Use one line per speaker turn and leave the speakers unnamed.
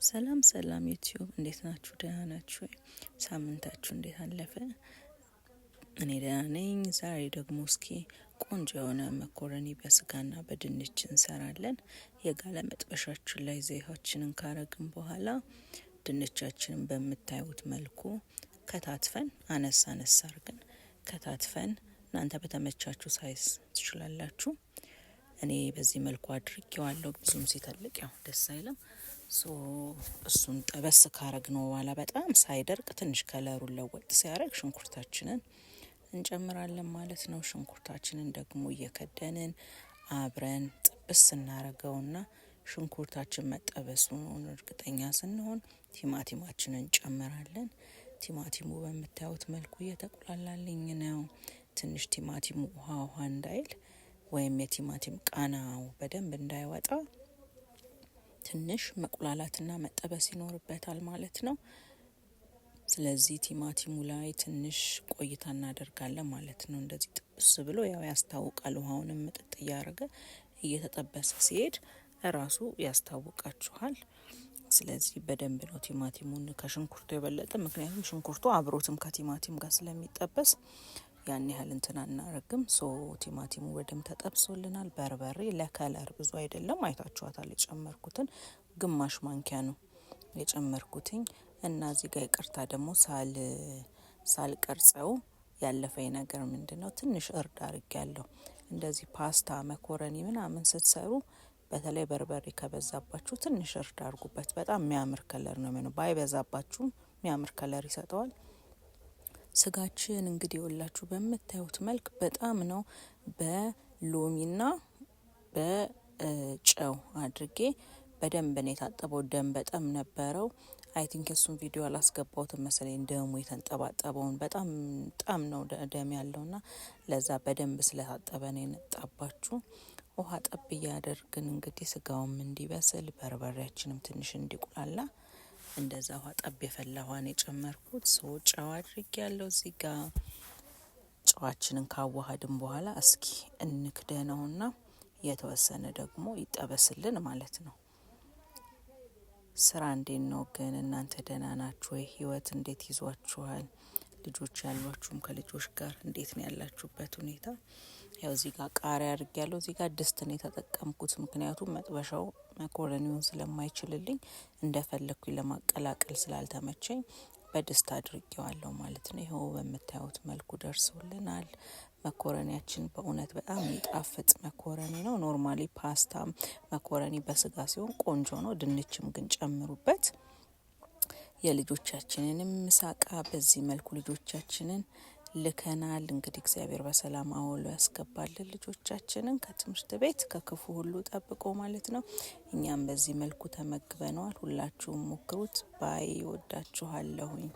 ሰላም ሰላም ዩቲዩብ እንዴት ናችሁ? ደህና ናችሁ? ሳምንታችሁ እንዴት አለፈ? እኔ ደህና ነኝ። ዛሬ ደግሞ እስኪ ቆንጆ የሆነ መኮረኒ በስጋና በድንች እንሰራለን። የጋለ መጥበሻችን ላይ ዘይታችንን ካረግን በኋላ ድንቻችንን በምታዩት መልኩ ከታትፈን አነሳ አርገን ከታትፈን እናንተ በተመቻችሁ ሳይዝ ትችላላችሁ። እኔ በዚህ መልኩ አድርጌዋለሁ። ብዙም ሲተልቅ ያው ደስ አይልም። እሱን ጠበስ ካረግነው በኋላ በጣም ሳይደርቅ ትንሽ ከለሩን ለወጥ ሲያረግ ሽንኩርታችንን እንጨምራለን ማለት ነው። ሽንኩርታችንን ደግሞ እየከደንን አብረን ጥብስ እናረገውና ሽንኩርታችን መጠበሱን እርግጠኛ ስንሆን ቲማቲማችንን እንጨምራለን። ቲማቲሙ በምታዩት መልኩ እየተቆላላልኝ ነው። ትንሽ ቲማቲሙ ውሃ እንዳይል ወይም የቲማቲም ቃናው በደንብ እንዳይወጣ ትንሽ መቁላላትና መጠበስ ይኖርበታል ማለት ነው። ስለዚህ ቲማቲሙ ላይ ትንሽ ቆይታ እናደርጋለን ማለት ነው። እንደዚህ ጥብስ ብሎ ያው ያስታውቃል። ውሃውንም ምጥጥ እያደረገ እየተጠበሰ ሲሄድ ራሱ ያስታውቃችኋል። ስለዚህ በደንብ ነው ቲማቲሙን ከሽንኩርቱ የበለጠ፣ ምክንያቱም ሽንኩርቱ አብሮትም ከቲማቲም ጋር ስለሚጠበስ ያን ያህል እንትን አናረግም። ቲማቲሙ በደንብ ተጠብሶልናል። በርበሬ ለከለር ብዙ አይደለም፣ አይታችኋታል። የጨመርኩትን ግማሽ ማንኪያ ነው የጨመርኩትኝ እና እዚህ ጋር ይቅርታ ደግሞ ሳልቀርጸው ያለፈኝ ነገር ምንድነው፣ ትንሽ እርድ አርጌያለሁ። እንደዚህ ፓስታ መኮረኒ ምናምን ስትሰሩ በተለይ በርበሬ ከበዛባችሁ ትንሽ እርድ አርጉበት። በጣም የሚያምር ከለር ነው የሚሆነው። ባይበዛባችሁም የሚያምር ከለር ይሰጠዋል። ስጋችን እንግዲህ ወላችሁ በምታዩት መልክ በጣም ነው በሎሚና በጨው አድርጌ በደንብ ነው የታጠበው። ደም በጣም ነበረው። አይ ቲንክ እሱን ቪዲዮ አላስገባውትም መሰለኝ። ደሙ የተንጠባጠበውን በጣም ነው ደም ያለውና ለዛ በደንብ ስለታጠበ ነው የነጣባችሁ። ውሃ ጠብ እያደረግን እንግዲህ ስጋውም እንዲበስል በርበሬያችንም ትንሽ እንዲቁላላ እንደዛ ውሃ ጠብ የፈላ ውሃን የጨመርኩት። ጨው አድርጌያለሁ። እዚህ ጋር ጨዋችንን ካዋሃድን በኋላ እስኪ እንክደነውና የተወሰነ ደግሞ ይጠበስልን ማለት ነው። ስራ እንዴት ነው ግን? እናንተ ደህና ናችሁ ወይ? ህይወት እንዴት ይዟችኋል? ልጆች ያሏችሁም ከልጆች ጋር እንዴት ነው ያላችሁበት ሁኔታ? ያው እዚህ ጋር ቃሪያ አድርጌያለሁ። እዚህ ጋር ድስት ነው የተጠቀምኩት፣ ምክንያቱም መጥበሻው መኮረኒውን ስለማይችልልኝ እንደፈለኩኝ ለማቀላቀል ስላልተመቸኝ በድስት አድርጌዋለሁ ማለት ነው። ይኸው በምታዩት መልኩ ደርሶልናል። መኮረኒያችን በእውነት በጣም የሚጣፍጥ መኮረኒ ነው። ኖርማሊ ፓስታም መኮረኒ በስጋ ሲሆን ቆንጆ ነው። ድንችም ግን ጨምሩበት። የልጆቻችንንም ምሳቃ በዚህ መልኩ ልጆቻችንን ልከናል። እንግዲህ እግዚአብሔር በሰላም አውሎ ያስገባልን ልጆቻችንን ከትምህርት ቤት ከክፉ ሁሉ ጠብቆ ማለት ነው። እኛም በዚህ መልኩ ተመግበነዋል። ሁላችሁም ሞክሩት። ባይ ወዳችኋለሁኝ።